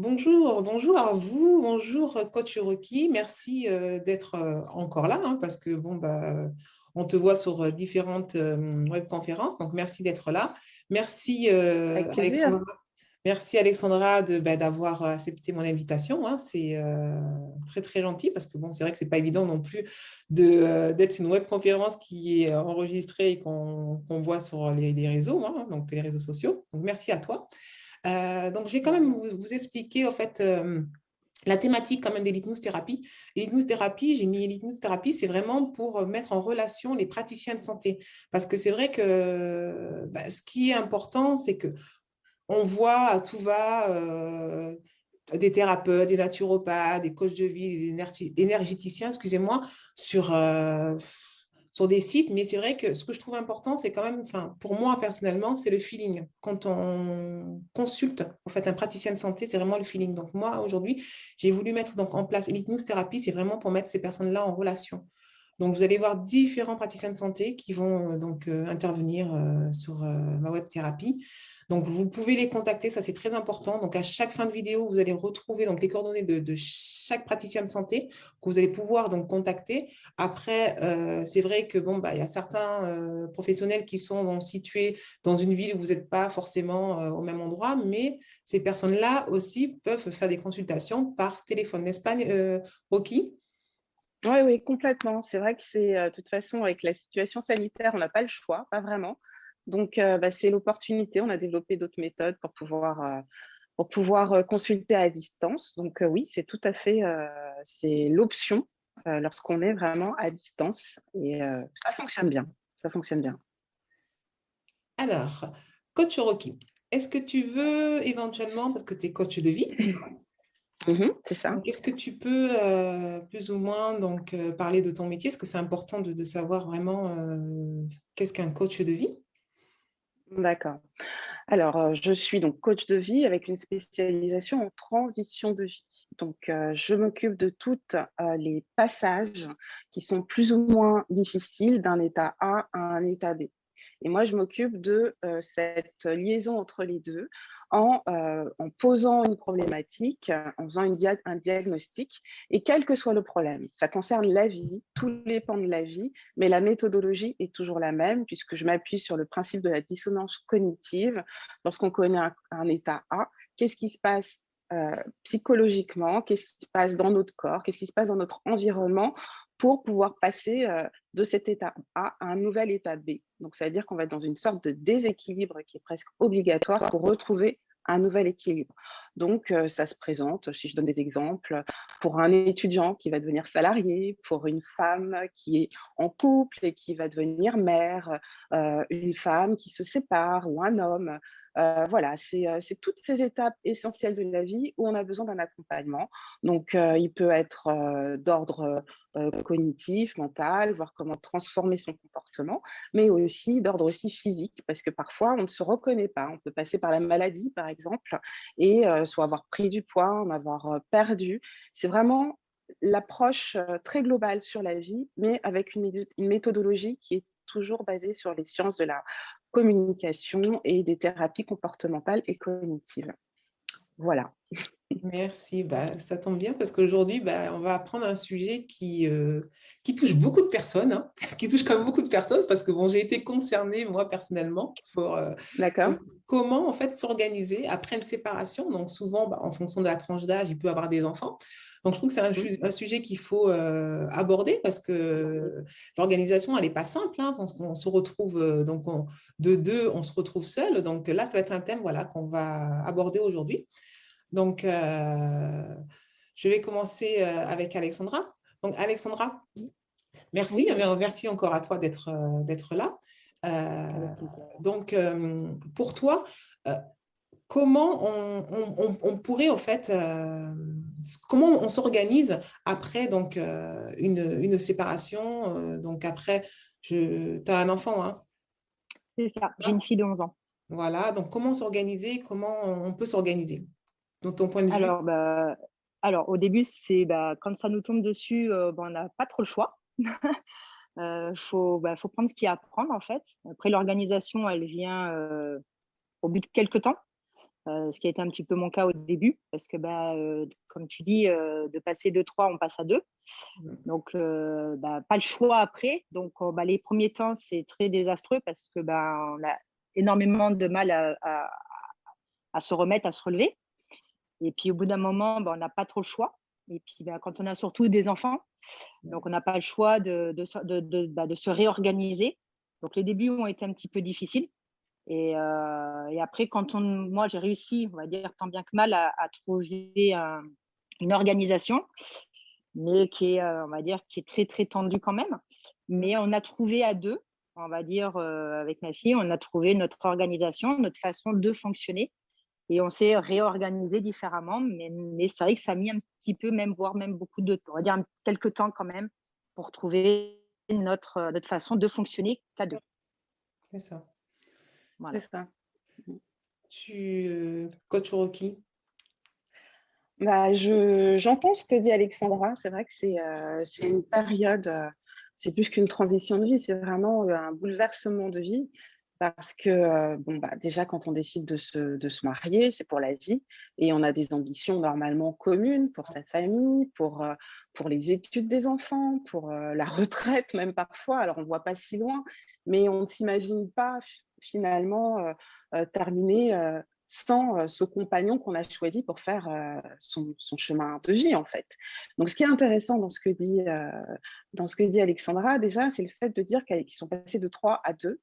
Bonjour à vous, bonjour coach Rocky, merci d'être encore là parce que bon on te voit sur différentes webconférences, donc merci d'être là. Merci Avec plaisir. Alexandra, merci Alexandra d'avoir accepté mon invitation, hein. C'est très très gentil parce que bon c'est vrai que c'est pas évident non plus d'être une webconférence qui est enregistrée et qu'on voit sur les réseaux, hein, donc les réseaux sociaux. Donc merci à toi. Donc, je vais quand même vous expliquer en fait la thématique quand même des litmus thérapie. Litmus thérapie, j'ai mis litmus thérapie, c'est vraiment pour mettre en relation les praticiens de santé. Parce que c'est vrai que ce qui est important, c'est que on voit à tout va des thérapeutes, des naturopathes, des coachs de vie, des énergéticiens, excusez-moi, sur, sur des sites. Mais c'est vrai que ce que je trouve important, c'est quand même, enfin, pour moi personnellement, c'est le feeling. Quand on consulte en fait un praticien de santé, c'est vraiment le feeling. Donc moi, aujourd'hui, j'ai voulu mettre donc en place l'hypnose thérapie, c'est vraiment pour mettre ces personnes-là en relation. Donc, vous allez voir différents praticiens de santé qui vont intervenir sur ma web thérapie. Donc, vous pouvez les contacter, ça c'est très important. Donc, à chaque fin de vidéo, vous allez retrouver donc, les coordonnées de chaque praticien de santé que vous allez pouvoir donc, contacter. Après, c'est vrai que bon, il y a certains professionnels qui sont donc, situés dans une ville où vous n'êtes pas forcément au même endroit, mais ces personnes-là aussi peuvent faire des consultations par téléphone, n'est-ce pas, Rocky? Oui, oui, complètement. C'est vrai que c'est, de toute façon, avec la situation sanitaire, on n'a pas le choix, pas vraiment. Donc, c'est l'opportunité. On a développé d'autres méthodes pour pouvoir consulter à distance. Donc, oui, c'est tout à fait, c'est l'option lorsqu'on est vraiment à distance. Et ça fonctionne bien. Ça fonctionne bien. Alors, coach Rocky, est-ce que tu veux éventuellement, parce que tu es coach de vie, Mhm, c'est ça. donc est-ce que tu peux plus ou moins donc, parler de ton métier? Est-ce que c'est important de savoir vraiment qu'est-ce qu'un coach de vie? D'accord. Alors, je suis donc coach de vie avec une spécialisation en transition de vie. Donc, je m'occupe de toutes les passages qui sont plus ou moins difficiles d'un état A à un état B. Et moi, je m'occupe de cette liaison entre les deux en posant une problématique, en faisant un diagnostic, et quel que soit le problème. Ça concerne la vie, tous les pans de la vie, mais la méthodologie est toujours la même, puisque je m'appuie sur le principe de la dissonance cognitive. Lorsqu'on connaît un état A, qu'est-ce qui se passe psychologiquement, qu'est-ce qui se passe dans notre corps, qu'est-ce qui se passe dans notre environnement pour pouvoir passer de cet état A à un nouvel état B. Donc, ça veut dire qu'on va être dans une sorte de déséquilibre qui est presque obligatoire pour retrouver un nouvel équilibre. Donc, ça se présente, si je donne des exemples, pour un étudiant qui va devenir salarié, pour une femme qui est en couple et qui va devenir mère, une femme qui se sépare ou un homme. Voilà, c'est toutes ces étapes essentielles de la vie où on a besoin d'un accompagnement. Donc, il peut être d'ordre cognitif, mental, voir comment transformer son comportement, mais aussi d'ordre aussi physique, parce que parfois on ne se reconnaît pas. On peut passer par la maladie, par exemple, et soit avoir pris du poids, en avoir perdu. C'est vraiment l'approche très globale sur la vie, mais avec une méthodologie qui est toujours basée sur les sciences de la communication et des thérapies comportementales et cognitives. Voilà. Merci, ça tombe bien parce qu'aujourd'hui, on va apprendre un sujet qui touche beaucoup de personnes, hein, qui touche quand même beaucoup de personnes parce que bon, j'ai été concernée, moi, personnellement, pour D'accord. comment, en fait, s'organiser après une séparation. Donc, souvent, en fonction de la tranche d'âge, il peut avoir des enfants. Donc, je trouve que c'est Mhm. un sujet qu'il faut aborder parce que l'organisation, elle n'est pas simple, hein, parce qu'on se retrouve, de deux, on se retrouve seul. Donc, là, ça va être un thème, voilà, qu'on va aborder aujourd'hui. Donc, je vais commencer avec Alexandra. Donc, Alexandra, merci. Oui, Merci encore à toi d'être là. avec plaisir. Pour toi, euh, comment on pourrait, en fait, comment on s'organise après donc, une séparation donc, après, tu as un enfant, hein? C'est ça, j'ai une fille de 11 ans. Voilà. Donc, comment s'organiser? Comment on peut s'organiser? De ton point de vue? Alors, au début, c'est quand ça nous tombe dessus, on n'a pas trop le choix. Faut prendre ce qu'il y a à prendre, en fait. Après, l'organisation, elle vient au bout de quelques temps. ce qui a été un petit peu mon cas au début, parce que, comme tu dis, de passer de 3, on passe à 2. Donc, pas le choix après. Donc, les premiers temps, c'est très désastreux parce que on a énormément de mal à se remettre, à se relever. Et puis, au bout d'un moment, on n'a pas trop le choix. Et puis, quand on a surtout des enfants, donc on n'a pas le choix de se réorganiser. Donc, les débuts ont été un petit peu difficiles. Et après, moi, j'ai réussi, on va dire, tant bien que mal, à trouver une organisation, mais qui est, on va dire, qui est très, très tendue quand même. Mais on a trouvé à deux, on va dire, avec ma fille, on a trouvé notre organisation, notre façon de fonctionner. Et on s'est réorganisé différemment. Mais c'est vrai que ça a mis un petit peu, voire même beaucoup de temps, on va dire quelques temps quand même, pour trouver notre façon de fonctionner qu'à deux. C'est ça. Voilà. C'est ça. Coach Rocky? J'entends ce que dit Alexandra. C'est vrai que c'est une période, c'est plus qu'une transition de vie, c'est vraiment un bouleversement de vie. Parce que, déjà, quand on décide de se marier, c'est pour la vie. Et on a des ambitions normalement communes pour sa famille, pour les études des enfants, pour la retraite même parfois. Alors, on ne voit pas si loin, mais on ne s'imagine pas finalement terminer sans ce compagnon qu'on a choisi pour faire son chemin de vie, en fait. Donc, ce qui est intéressant dans ce que dit Alexandra, déjà, c'est le fait de dire qu'ils sont passés de 3 à 2.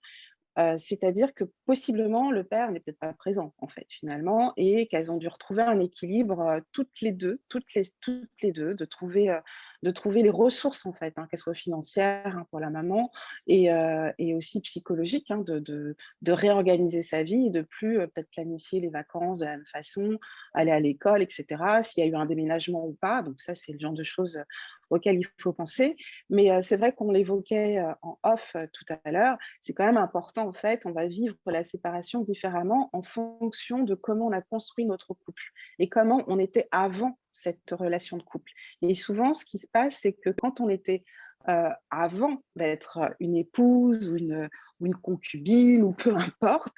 C'est-à-dire que possiblement le père n'est peut-être pas présent en fait finalement et qu'elles ont dû retrouver un équilibre toutes les deux, de trouver les ressources en fait, qu'elles soient financières pour la maman et aussi psychologiques, de réorganiser sa vie et de plus peut-être planifier les vacances de la même façon, aller à l'école, etc. S'il y a eu un déménagement ou pas, donc ça c'est le genre de choses auxquelles il faut penser. Mais c'est vrai qu'on l'évoquait en off tout à l'heure, c'est quand même important en fait, on va vivre la séparation différemment en fonction de comment on a construit notre couple et comment on était avant cette relation de couple. Et souvent, ce qui se passe, c'est que quand on était avant d'être une épouse ou une concubine ou peu importe,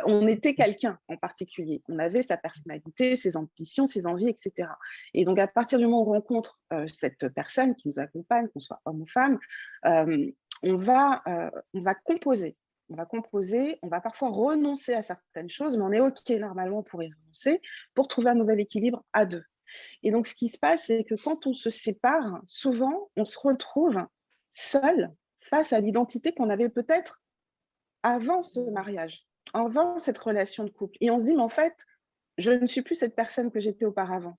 on était quelqu'un en particulier. On avait sa personnalité, ses ambitions, ses envies, etc. Et donc, à partir du moment où on rencontre cette personne qui nous accompagne, qu'on soit homme ou femme, on va composer. On va parfois renoncer à certaines choses, mais on est OK normalement pour y renoncer, pour trouver un nouvel équilibre à deux. Et donc, ce qui se passe, c'est que quand on se sépare, souvent, on se retrouve seul face à l'identité qu'on avait peut-être avant ce mariage, avant cette relation de couple. Et on se dit, mais en fait, je ne suis plus cette personne que j'étais auparavant.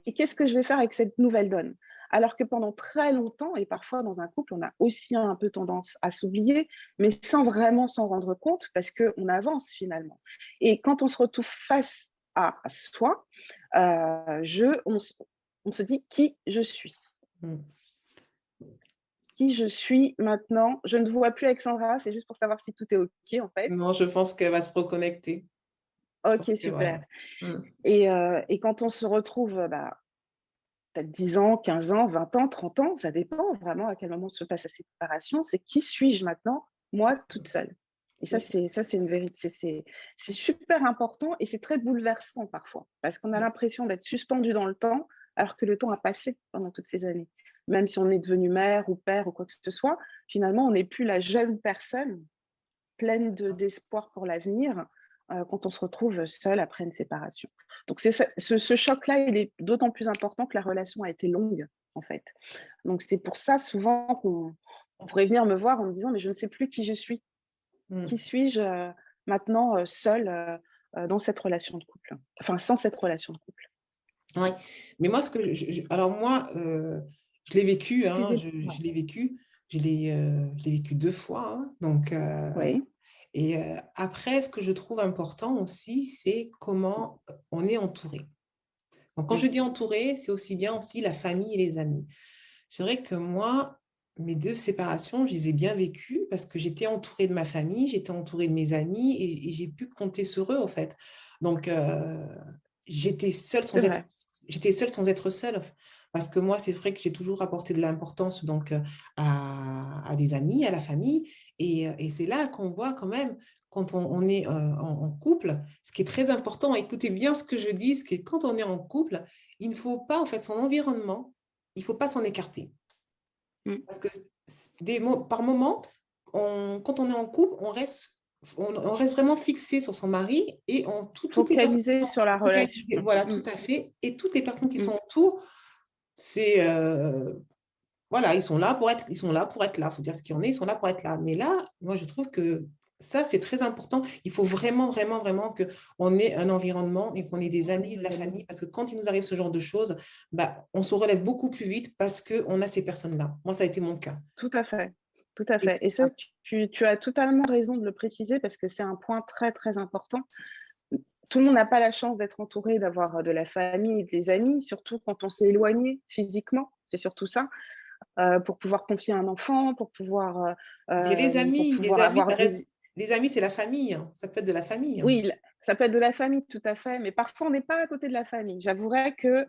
Et qu'est-ce que je vais faire avec cette nouvelle donne? Alors que pendant très longtemps, et parfois dans un couple, on a aussi un peu tendance à s'oublier, mais sans vraiment s'en rendre compte, parce qu'on avance finalement. Et quand on se retrouve face à soi, on se dit qui je suis. Qui je suis maintenant. Je ne vois plus Alexandra, c'est juste pour savoir si tout est OK en fait. Non, je pense qu'elle va se reconnecter. OK, super. Et quand on se retrouve peut-être 10 ans, 15 ans, 20 ans, 30 ans, ça dépend vraiment à quel moment se passe la séparation, c'est qui suis-je maintenant, moi, toute seule. Et ça, c'est une vérité, c'est super important et c'est très bouleversant parfois, parce qu'on a l'impression d'être suspendu dans le temps, alors que le temps a passé pendant toutes ces années. Même si on est devenu mère ou père ou quoi que ce soit, finalement, on n'est plus la jeune personne pleine d'espoir pour l'avenir quand on se retrouve seul après une séparation. Donc, ce choc-là, il est d'autant plus important que la relation a été longue, en fait. Donc, c'est pour ça, souvent, qu'on pourrait venir me voir en me disant « mais je ne sais plus qui je suis. Qui suis-je maintenant seule dans cette relation de couple ?» Enfin, sans cette relation de couple. Oui, mais moi, alors moi, je l'ai vécu, je l'ai vécu, je l'ai vécu 2 fois, donc, Oui. et après, ce que je trouve important aussi, c'est comment on est entouré. Donc, quand je dis entouré, c'est aussi bien aussi la famille et les amis. C'est vrai que moi, mes 2 séparations, je les ai bien vécues parce que j'étais entourée de ma famille, j'étais entourée de mes amis et j'ai pu compter sur eux, en fait. Donc, j'étais seule sans être seule. Parce que moi, c'est vrai que j'ai toujours apporté de l'importance donc, à des amis, à la famille. Et c'est là qu'on voit quand même quand on est en couple, ce qui est très important, écoutez bien ce que je dis, c'est que quand on est en couple, il ne faut pas, en fait, son environnement, il ne faut pas s'en écarter. Parce que par moment, quand on est en couple, on reste vraiment fixé sur son mari et toutes les personnes qui Focaliser sont sur la relation. voilà, tout à fait. Et toutes les personnes qui sont autour, c'est voilà, ils sont là pour être là. Il faut dire ce qu'il y en est, ils sont là pour être là. Mais là, moi, je trouve que ça, c'est très important. Il faut vraiment, vraiment, vraiment qu'on ait un environnement et qu'on ait des amis, de la famille, parce que quand il nous arrive ce genre de choses, bah, on se relève beaucoup plus vite parce qu'on a ces personnes-là. Moi, ça a été mon cas. Tout à fait, tout à Et fait. Et ça, tu as totalement raison de le préciser parce que c'est un point très, très important. Tout le monde n'a pas la chance d'être entouré, d'avoir de la famille et des amis, surtout quand on s'est éloigné physiquement. C'est surtout ça. Pour pouvoir confier un enfant, pour pouvoir les amis, avoir des... les amis, c'est la famille, hein. Ça peut être de la famille, hein. Oui, ça peut être de la famille, tout à fait, mais parfois on n'est pas à côté de la famille. J'avouerais que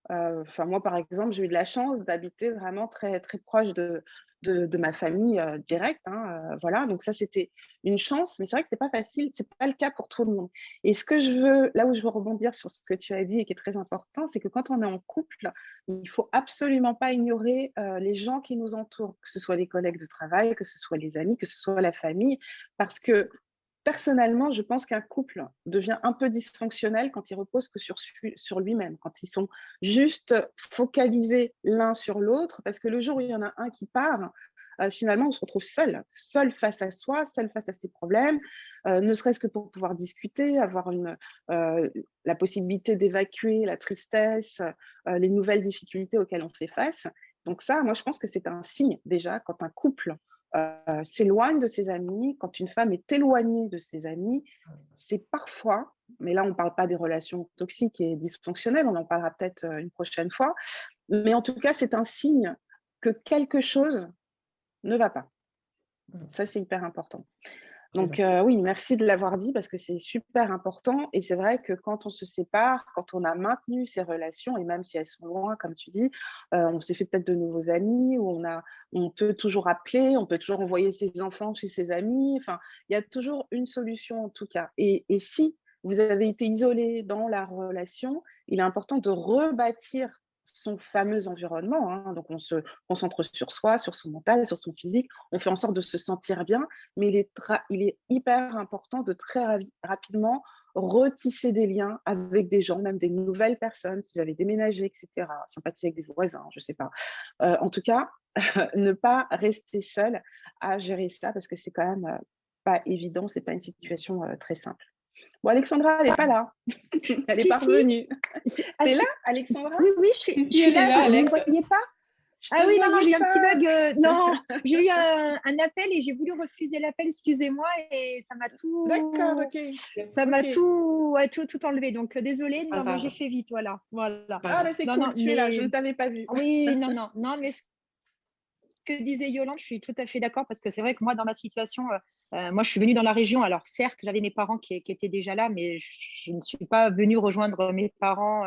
moi, par exemple, j'ai eu de la chance d'habiter vraiment très, très proche de ma famille directe, hein, voilà. Donc ça, c'était une chance, mais c'est vrai que c'est pas facile, c'est pas le cas pour tout le monde. Et là où je veux rebondir sur ce que tu as dit et qui est très important, c'est que quand on est en couple, il faut absolument pas ignorer les gens qui nous entourent, que ce soit les collègues de travail, que ce soit les amis, que ce soit la famille, parce que personnellement, je pense qu'un couple devient un peu dysfonctionnel quand il repose que sur lui-même, quand ils sont juste focalisés l'un sur l'autre, parce que le jour où il y en a un qui part, finalement, on se retrouve seul face à soi, seul face à ses problèmes, ne serait-ce que pour pouvoir discuter, avoir la possibilité d'évacuer la tristesse, les nouvelles difficultés auxquelles on fait face. Donc ça, moi, je pense que c'est un signe déjà quand un couple s'éloigne de ses amis, quand une femme est éloignée de ses amis, c'est parfois, mais là on ne parle pas des relations toxiques et dysfonctionnelles, on en parlera peut-être une prochaine fois, mais en tout cas c'est un signe que quelque chose ne va pas. Ça c'est hyper important. Donc oui, merci de l'avoir dit parce que c'est super important et c'est vrai que quand on se sépare, quand on a maintenu ces relations et même si elles sont loin, comme tu dis, on s'est fait peut-être de nouveaux amis ou on peut toujours appeler, on peut toujours envoyer ses enfants chez ses amis. Enfin, il y a toujours une solution en tout cas. Et si vous avez été isolé dans la relation, il est important de rebâtir son fameux environnement, hein. Donc, on se concentre sur soi, sur son mental, sur son physique. On fait en sorte de se sentir bien, mais il est hyper important de très rapidement retisser des liens avec des gens, même des nouvelles personnes, si vous avez déménagé, etc. Sympathiser avec des voisins, je ne sais pas. En tout cas, ne pas rester seul à gérer ça parce que c'est quand même pas évident, c'est pas une situation très simple. Bon, Alexandra, elle n'est pas là. Elle n'est pas revenue. T'es là, Alexandra? Oui, je suis là. Vous ne me voyez pas? Ah oui, non, j'ai eu un petit bug. Non, j'ai eu un appel et j'ai voulu refuser l'appel, excusez-moi, et ça m'a tout. D'accord, ok. Ça m'a tout enlevé. Donc, désolée, non, mais j'ai fait vite, voilà. Ah, mais c'est cool, tu es là, je ne t'avais pas vu. Oui, non, mais ce que disait Yolande, je suis tout à fait d'accord parce que c'est vrai que moi, dans ma situation, moi, je suis venue dans la région. Alors, certes, j'avais mes parents qui étaient déjà là, mais je ne suis pas venue rejoindre mes parents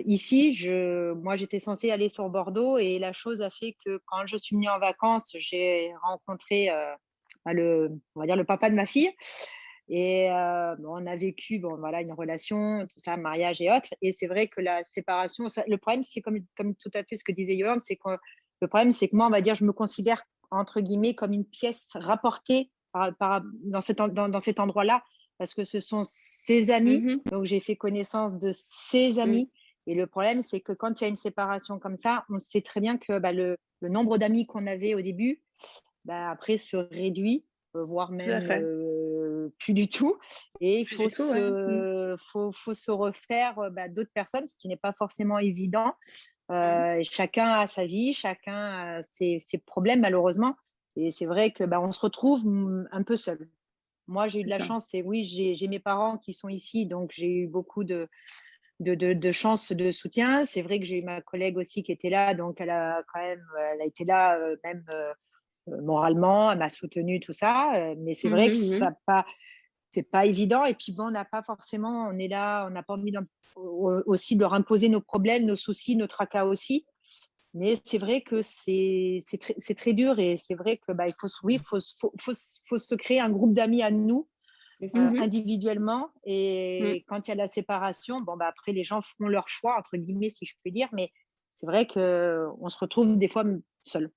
ici. Moi, j'étais censée aller sur Bordeaux et la chose a fait que quand je suis venue en vacances, j'ai rencontré on va dire le papa de ma fille. Et on a vécu une relation, tout ça, mariage et autres. Et c'est vrai que la séparation, le problème, c'est comme tout à fait ce que disait Yolande, c'est que le problème, c'est que moi, on va dire, je me considère, entre guillemets, comme une pièce rapportée dans cet endroit-là, parce que ce sont ses amis. Donc, j'ai fait connaissance de ses amis. Et le problème, c'est que quand il y a une séparation comme ça, on sait très bien que le nombre d'amis qu'on avait au début, après, se réduit, voire même plus du tout. Et il faut se refaire d'autres personnes, ce qui n'est pas forcément évident. Chacun a sa vie, chacun a ses problèmes, malheureusement. Et c'est vrai que on se retrouve un peu seul. Moi, j'ai eu de la chance. Et oui, j'ai mes parents qui sont ici, donc j'ai eu beaucoup de chance de soutien. C'est vrai que j'ai eu ma collègue aussi qui était là, donc elle a été là même moralement, elle m'a soutenue, tout ça. Mais c'est vrai que c'est pas évident. Et puis on n'a pas forcément, on est là, on n'a pas envie aussi de leur imposer nos problèmes, nos soucis, nos tracas aussi. Mais c'est vrai que c'est très dur et c'est vrai que il faut, oui, faut se créer un groupe d'amis à nous C'est ça. individuellement. Mm. Et quand il y a la séparation, après, les gens feront leur choix, entre guillemets, si je puis dire. Mais c'est vrai qu'on se retrouve des fois seul,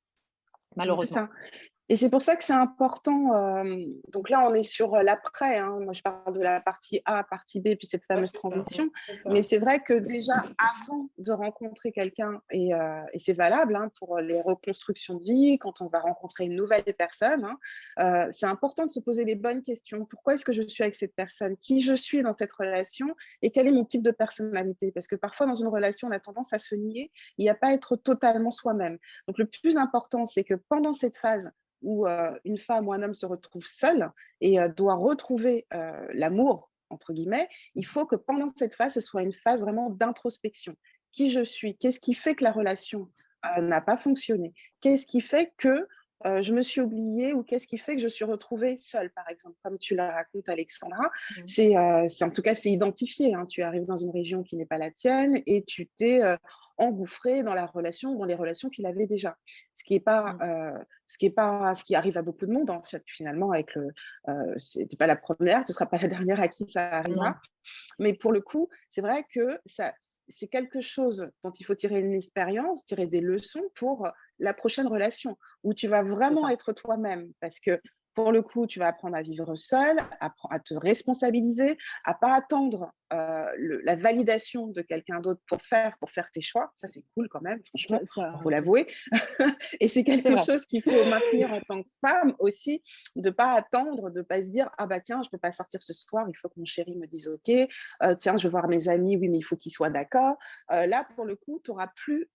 C'est malheureusement. ça. Et c'est pour ça que c'est important. Donc là, on est sur l'après. Hein. Moi, je parle de la partie A, partie B, puis cette Ouais, fameuse c'est ça. transition. C'est Mais ça. c'est vrai que déjà, avant de rencontrer quelqu'un, et c'est valable pour les reconstructions de vie, quand on va rencontrer une nouvelle personne, c'est important de se poser les bonnes questions. Pourquoi est-ce que je suis avec cette personne? Qui je suis dans cette relation? Et quel est mon type de personnalité? Parce que parfois, dans une relation, on a tendance à se nier et à pas être totalement soi-même. Donc, le plus important, c'est que pendant cette phase, où une femme ou un homme se retrouve seul et doit retrouver l'amour, entre guillemets, il faut que pendant cette phase, ce soit une phase vraiment d'introspection. Qui je suis? Qu'est-ce qui fait que la relation n'a pas fonctionné? Qu'est-ce qui fait que je me suis oubliée ou qu'est-ce qui fait que je suis retrouvée seule, par exemple, comme tu la racontes, Alexandra. En tout cas, c'est identifié. Hein. Tu arrives dans une région qui n'est pas la tienne et tu t'es engouffrée dans la relation, dans les relations qu'il avait déjà. Ce qui est pas, ce qui arrive à beaucoup de monde, en fait, finalement, avec c'était pas la première, ce sera pas la dernière à qui ça arrivera. Non. Mais pour le coup, c'est vrai que c'est quelque chose dont il faut tirer une expérience, tirer des leçons pour la prochaine relation, où tu vas vraiment être toi-même. Parce que pour le coup, tu vas apprendre à vivre seul, à te responsabiliser, à pas attendre la validation de quelqu'un d'autre pour faire tes choix. Ça, c'est cool quand même, franchement, il faut l'avouer. Et c'est quelque chose qu'il faut maintenir en tant que femme aussi, de pas attendre, de pas se dire « Ah bah tiens, je peux pas sortir ce soir, il faut que mon chéri me dise OK. Tiens, je vais voir mes amis, oui, mais il faut qu'ils soient d'accord. » Là, pour le coup, tu n'auras plus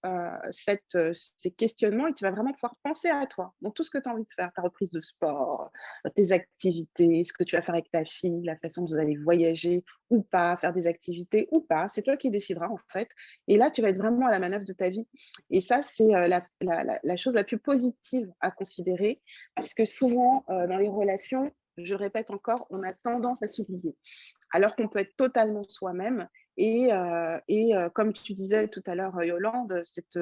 ces questionnements et tu vas vraiment pouvoir penser à toi, dans tout ce que tu as envie de faire, ta reprise de sport, tes activités, ce que tu vas faire avec ta fille, la façon dont vous allez voyager ou pas, faire des activités ou pas. C'est toi qui décideras en fait. Et là, tu vas être vraiment à la manœuvre de ta vie. Et ça, c'est la chose la plus positive à considérer parce que souvent, dans les relations, je répète encore, on a tendance à s'oublier alors qu'on peut être totalement soi-même. Comme tu disais tout à l'heure, Yolande, cette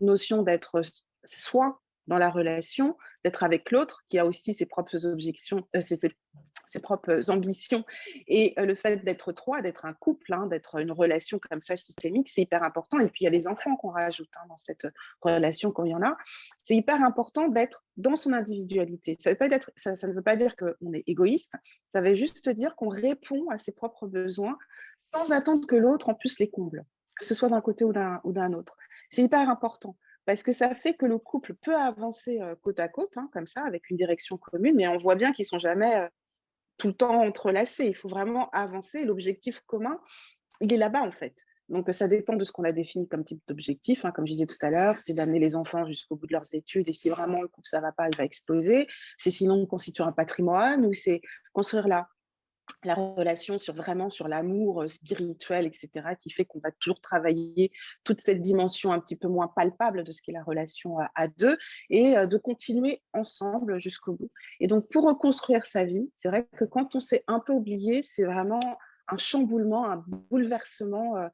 notion d'être soi dans la relation, d'être avec l'autre, qui a aussi ses propres objections, ses propres ambitions. Et le fait d'être trois, d'être un couple, d'être une relation comme ça systémique, c'est hyper important. Et puis, il y a les enfants qu'on rajoute dans cette relation quand il y en a. C'est hyper important d'être dans son individualité. Ça ne veut pas dire qu'on est égoïste, ça veut juste dire qu'on répond à ses propres besoins sans attendre que l'autre en plus les comble, que ce soit d'un côté ou d'un autre. C'est hyper important parce que ça fait que le couple peut avancer côte à côte, comme ça, avec une direction commune, mais on voit bien qu'ils ne sont jamais tout le temps entrelacés. Il faut vraiment avancer. L'objectif commun, il est là-bas, en fait. Donc, ça dépend de ce qu'on a défini comme type d'objectif. Comme je disais tout à l'heure, c'est d'amener les enfants jusqu'au bout de leurs études. Et si vraiment le couple, ça ne va pas, il va exploser. C'est sinon constituer un patrimoine ou c'est construire la relation vraiment sur l'amour spirituel, etc., qui fait qu'on va toujours travailler toute cette dimension un petit peu moins palpable de ce qu'est la relation à deux et de continuer ensemble jusqu'au bout. Et donc, pour reconstruire sa vie, c'est vrai que quand on s'est un peu oublié, c'est vraiment un chamboulement, un bouleversement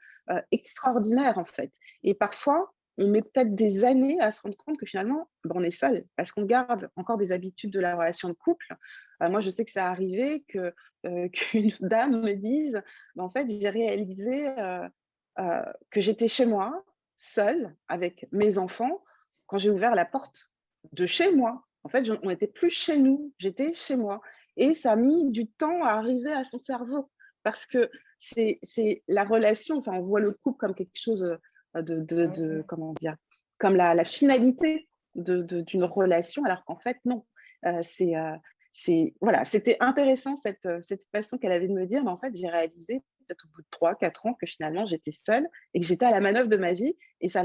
extraordinaire, en fait. Et parfois, on met peut-être des années à se rendre compte que finalement, on est seul parce qu'on garde encore des habitudes de la relation de couple. Moi, je sais que ça arrivé qu'une dame me dise en fait, j'ai réalisé que j'étais chez moi, seule, avec mes enfants, quand j'ai ouvert la porte de chez moi. En fait, on n'était plus chez nous, j'étais chez moi. Et ça a mis du temps à arriver à son cerveau parce que c'est la relation, on voit le couple comme quelque chose comment dire, comme la finalité d'une relation, alors qu'en fait, non. Voilà, c'était intéressant cette façon qu'elle avait de me dire, mais en fait, j'ai réalisé peut-être au bout de 3-4 ans que finalement, j'étais seule et que j'étais à la manœuvre de ma vie. Et ça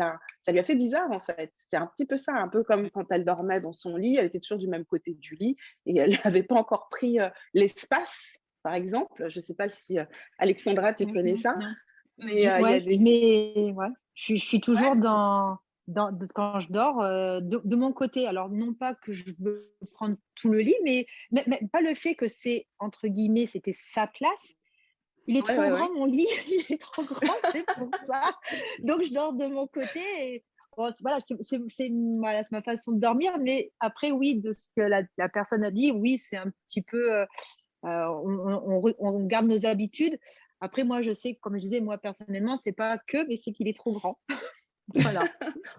lui a fait bizarre, en fait. C'est un petit peu ça, un peu comme quand elle dormait dans son lit, elle était toujours du même côté du lit et elle n'avait pas encore pris l'espace, par exemple. Je ne sais pas si, Alexandra, tu connais ça. Mais je suis toujours quand je dors de mon côté. Alors, non pas que je veux prendre tout le lit, mais pas le fait que c'est, entre guillemets, c'était sa place. Il est trop grand, mon lit. Il est trop grand, c'est pour ça. Donc, je dors de mon côté. Et Bon, voilà, voilà, c'est ma façon de dormir, mais après, oui, de ce que la personne a dit, oui, c'est un petit peu, on garde nos habitudes. Après, moi, je sais, comme je disais, moi, personnellement, c'est pas que, mais c'est qu'il est trop grand. Voilà.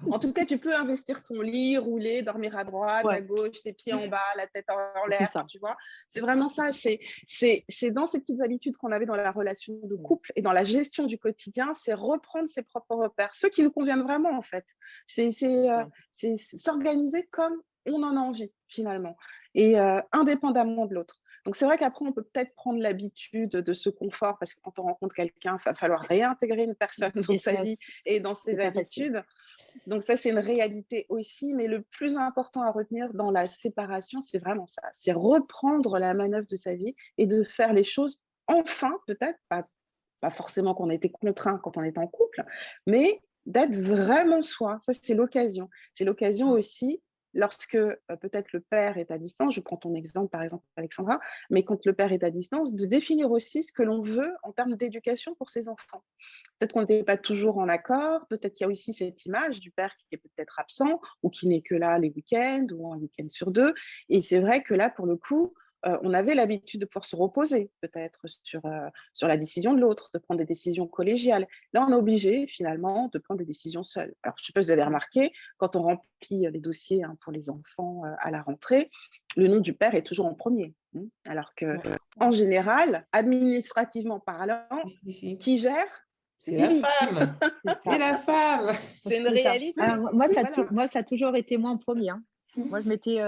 En tout cas, tu peux investir ton lit, rouler, dormir à droite, à Ouais, gauche, les pieds en bas, la tête en c'est l'air, ça. tu vois. C'est vraiment ça. C'est dans ces petites habitudes qu'on avait dans la relation de couple et dans la gestion du quotidien, c'est reprendre ses propres repères, ceux qui nous conviennent vraiment, en fait. C'est s'organiser comme on en a envie, finalement, et indépendamment de l'autre. Donc, c'est vrai qu'après, on peut peut-être prendre l'habitude de ce confort, parce que quand on rencontre quelqu'un, il va falloir réintégrer une personne dans Et sa ça, vie et dans ses c'est pas facile. habitudes. Donc ça, c'est une réalité aussi, mais le plus important à retenir dans la séparation, c'est vraiment ça, c'est reprendre la manœuvre de sa vie et de faire les choses enfin, peut-être, pas forcément qu'on a été contraint quand on est en couple, mais d'être vraiment soi. Ça, c'est l'occasion. C'est l'occasion aussi lorsque peut-être le père est à distance, je prends ton exemple par exemple Alexandra, mais quand le père est à distance, de définir aussi ce que l'on veut en termes d'éducation pour ses enfants. Peut-être qu'on n'était pas toujours en accord, peut-être qu'il y a aussi cette image du père qui est peut-être absent ou qui n'est que là les week-ends ou un week-end sur deux. Et c'est vrai que là, pour le coup, on avait l'habitude de pouvoir se reposer peut-être sur la décision de l'autre, de prendre des décisions collégiales. Là, on est obligé finalement de prendre des décisions seules. Alors, je ne sais pas si vous avez remarqué, quand on remplit les dossiers pour les enfants à la rentrée, le nom du père est toujours en premier. Alors que, en général, administrativement parlant, Ici. qui gère? C'est C'est la Bibi. femme. C'est C'est ça. la femme. C'est une C'est ça. réalité. Alors, moi, Voilà. moi, ça a toujours été moi en premier, hein. Moi, je m'étais,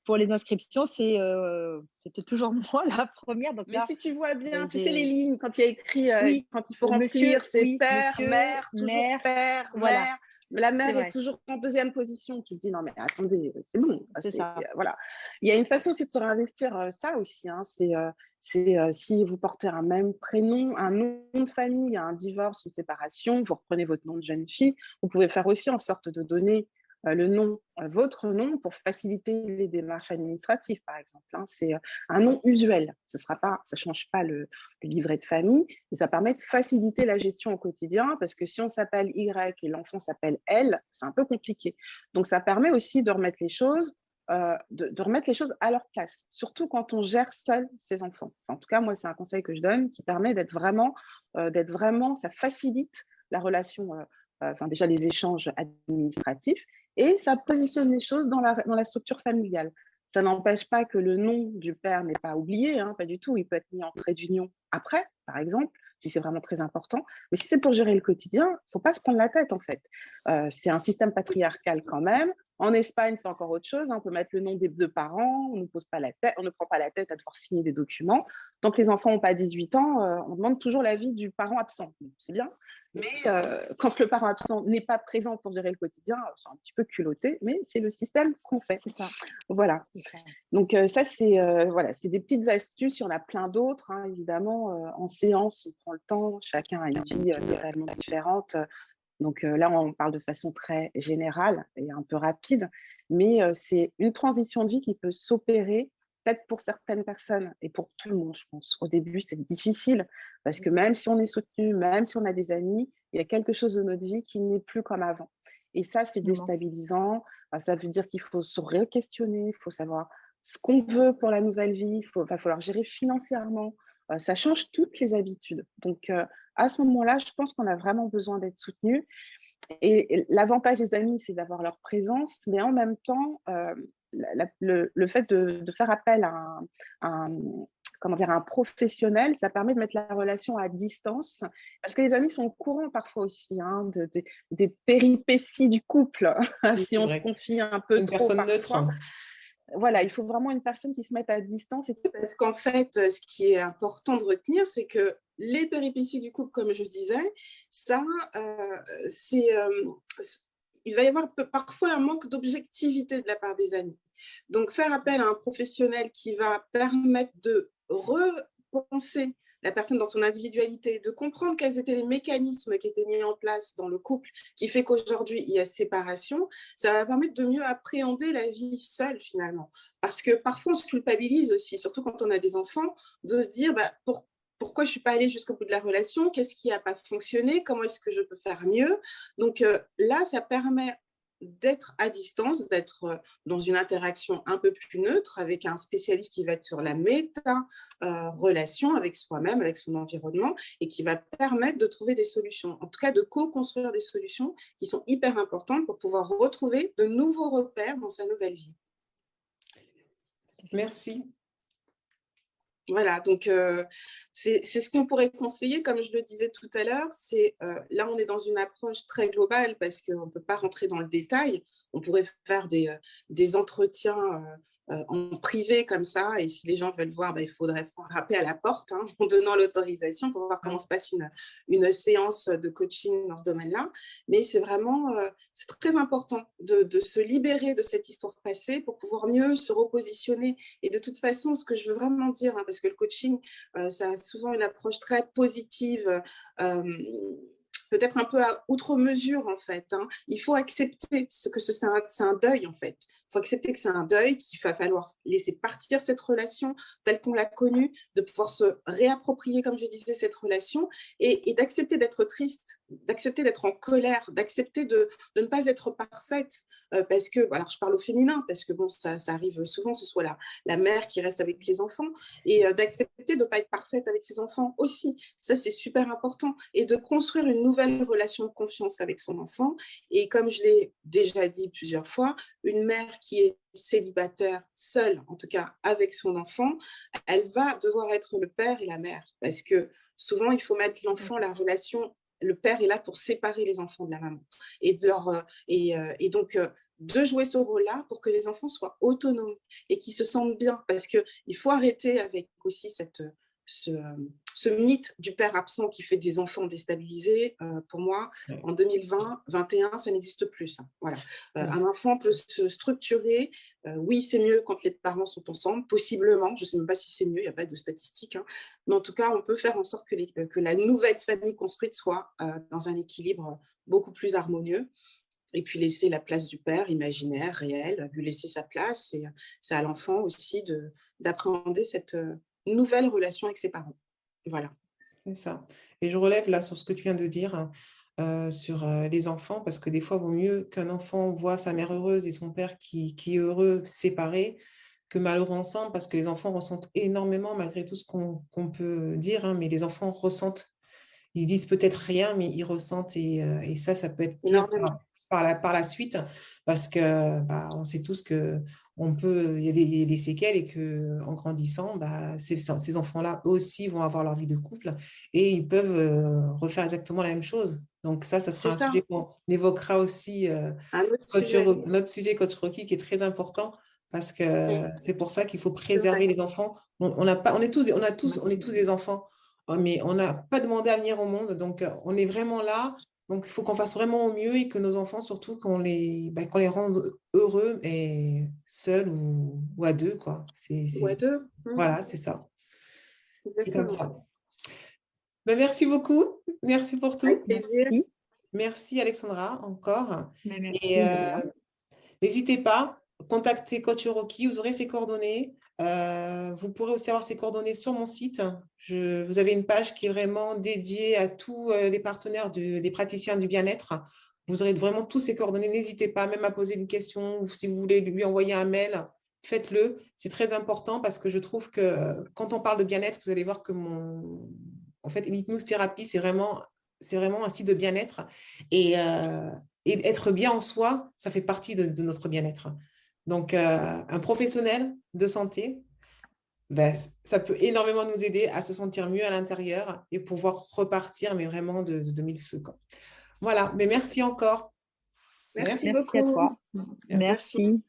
pour les inscriptions, c'était toujours moi la première. Donc Mais là, si tu vois bien, tu sais les j'ai lignes, quand il y a écrit, oui, quand il faut monsieur, remplir, c'est oui, père, monsieur, mère, toujours mère, père, voilà, mère. La c'est mère est vrai, toujours en deuxième position. Tu te dis, non, mais attendez, c'est bon. c'est ça. Voilà. Il y a une façon aussi de se réinvestir ça aussi. Si vous portez un même prénom, un nom de famille, un divorce, une séparation, vous reprenez votre nom de jeune fille, vous pouvez faire aussi en sorte de donner le nom, votre nom, pour faciliter les démarches administratives, par exemple. C'est un nom usuel. Ça ne change pas le livret de famille, mais ça permet de faciliter la gestion au quotidien, parce que si on s'appelle Y et l'enfant s'appelle L, c'est un peu compliqué. Donc, ça permet aussi de remettre les choses de remettre les choses à leur place, surtout quand on gère seul ses enfants. En tout cas, moi, c'est un conseil que je donne qui permet d'être vraiment, ça facilite la relation, déjà les échanges administratifs, et ça positionne les choses dans la structure familiale. Ça n'empêche pas que le nom du père n'est pas oublié, pas du tout. Il peut être mis en trait d'union après, par exemple, si c'est vraiment très important. Mais si c'est pour gérer le quotidien, il ne faut pas se prendre la tête, en fait. C'est un système patriarcal quand même. En Espagne, c'est encore autre chose. On peut mettre le nom des deux parents, on ne prend pas la tête à devoir signer des documents. Tant que les enfants n'ont pas 18 ans, on demande toujours l'avis du parent absent. C'est bien. Mais quand le parent absent n'est pas présent pour gérer le quotidien, c'est un petit peu culotté, mais c'est le système français. C'est ça. Voilà. C'est ça. Donc ça, c'est des petites astuces. Il y en a plein d'autres, évidemment. En séance, on prend le temps. Chacun a une vie totalement différente. Donc là, on parle de façon très générale et un peu rapide, mais c'est une transition de vie qui peut s'opérer peut-être pour certaines personnes et pour tout le monde, je pense. Au début, c'est difficile parce que même si on est soutenu, même si on a des amis, il y a quelque chose de notre vie qui n'est plus comme avant. Et ça, c'est déstabilisant. Ça veut dire qu'il faut se re-questionner, il faut savoir ce qu'on veut pour la nouvelle vie, va falloir gérer financièrement. Ça change toutes les habitudes. Donc, à ce moment-là, je pense qu'on a vraiment besoin d'être soutenu. Et l'avantage des amis, c'est d'avoir leur présence, mais en même temps, le fait de faire appel à un professionnel, ça permet de mettre la relation à distance, parce que les amis sont au courant parfois aussi des péripéties du couple, si on se confie un peu Une trop personne parfois. neutre. Voilà, il faut vraiment une personne qui se mette à distance. Parce qu'en fait, ce qui est important de retenir, c'est que les péripéties du couple, comme je disais, il va y avoir parfois un manque d'objectivité de la part des amis. Donc, faire appel à un professionnel qui va permettre de repenser la personne dans son individualité, de comprendre quels étaient les mécanismes qui étaient mis en place dans le couple qui fait qu'aujourd'hui, il y a séparation, ça va permettre de mieux appréhender la vie seule, finalement. Parce que parfois, on se culpabilise aussi, surtout quand on a des enfants, de se dire pourquoi je ne suis pas allée jusqu'au bout de la relation, qu'est-ce qui n'a pas fonctionné, comment est-ce que je peux faire mieux. Donc là, ça permet d'être à distance, d'être dans une interaction un peu plus neutre avec un spécialiste qui va être sur la méta-relation avec soi-même, avec son environnement, et qui va permettre de trouver des solutions, en tout cas de co-construire des solutions qui sont hyper importantes pour pouvoir retrouver de nouveaux repères dans sa nouvelle vie. Merci. Voilà, donc c'est ce qu'on pourrait conseiller, comme je le disais tout à l'heure. Là, on est dans une approche très globale parce qu'on ne peut pas rentrer dans le détail. On pourrait faire des entretiens en privé comme ça, et si les gens veulent voir, il faudrait frapper à la porte en donnant l'autorisation pour voir comment se passe une séance de coaching dans ce domaine-là. Mais c'est vraiment c'est très important de se libérer de cette histoire passée pour pouvoir mieux se repositionner. Et de toute façon, ce que je veux vraiment dire, parce que le coaching, ça a souvent une approche très positive, peut-être un peu à outre mesure, en fait. Il faut accepter que c'est un deuil, en fait. Il faut accepter que c'est un deuil, qu'il va falloir laisser partir cette relation telle qu'on l'a connue, de pouvoir se réapproprier, comme je disais, cette relation et d'accepter d'être triste, d'accepter d'être en colère, d'accepter de ne pas être parfaite. Parce que, alors je parle au féminin, parce que bon, ça arrive souvent que ce soit la mère qui reste avec les enfants, et d'accepter de ne pas être parfaite avec ses enfants aussi. Ça, c'est super important. Et de construire une nouvelle relation de confiance avec son enfant. Et comme je l'ai déjà dit plusieurs fois, une mère qui est célibataire, seule, en tout cas avec son enfant, elle va devoir être le père et la mère. Parce que souvent, il faut mettre l'enfant, la relation, le père est là pour séparer les enfants de la maman. Et donc, de jouer ce rôle-là pour que les enfants soient autonomes et qu'ils se sentent bien. Parce qu'il faut arrêter avec aussi ce mythe du père absent qui fait des enfants déstabilisés. Pour moi, en 2021, ça n'existe plus. Ça. Voilà. Un enfant peut se structurer. Oui, c'est mieux quand les parents sont ensemble, possiblement. Je ne sais même pas si c'est mieux, il n'y a pas de statistiques. Mais en tout cas, on peut faire en sorte que la nouvelle famille construite soit dans un équilibre beaucoup plus harmonieux. Et puis laisser la place du père, imaginaire, réel, lui laisser sa place. Et c'est à l'enfant aussi d'appréhender cette nouvelle relation avec ses parents. Voilà. C'est ça. Et je relève là sur ce que tu viens de dire sur les enfants, parce que des fois, il vaut mieux qu'un enfant voit sa mère heureuse et son père qui est heureux séparés que malheureux ensemble, parce que les enfants ressentent énormément, malgré tout ce qu'on peut dire, mais les enfants ressentent. Ils disent peut-être rien, mais ils ressentent, et ça peut être pire par la suite, parce que on sait tous que il y a des séquelles, et qu'en grandissant, ces enfants-là aussi vont avoir leur vie de couple et ils peuvent refaire exactement la même chose. Donc ça sera un sujet qu'on évoquera aussi, un autre sujet, Coach Rocky, qui est très important, parce que c'est pour ça qu'il faut préserver les enfants. On est tous des enfants, mais on n'a pas demandé à venir au monde, donc on est vraiment là. Donc, il faut qu'on fasse vraiment au mieux, et que nos enfants, surtout, qu'on les rende heureux, et seuls ou à deux, quoi. Ou à deux. Voilà, c'est ça. C'est comme ça. Exactement. Merci beaucoup. Merci pour tout. Avec plaisir. Merci Alexandra, encore. Merci, Et n'hésitez pas, contactez Coach Rocky, vous aurez ses coordonnées. Vous pourrez aussi avoir ses coordonnées sur mon site. Vous avez une page qui est vraiment dédiée à tous les partenaires des praticiens du bien-être. Vous aurez vraiment tous ses coordonnées. N'hésitez pas même à poser une question, ou si vous voulez lui envoyer un mail, faites-le. C'est très important, parce que je trouve que quand on parle de bien-être, vous allez voir que en fait, l'hypnose thérapie, c'est vraiment un site de bien-être. Et être bien en soi, ça fait partie de notre bien-être. Donc, un professionnel de santé, ça peut énormément nous aider à se sentir mieux à l'intérieur et pouvoir repartir, mais vraiment de mille feux, quoi. Voilà, mais merci encore. Merci beaucoup. À toi. Merci.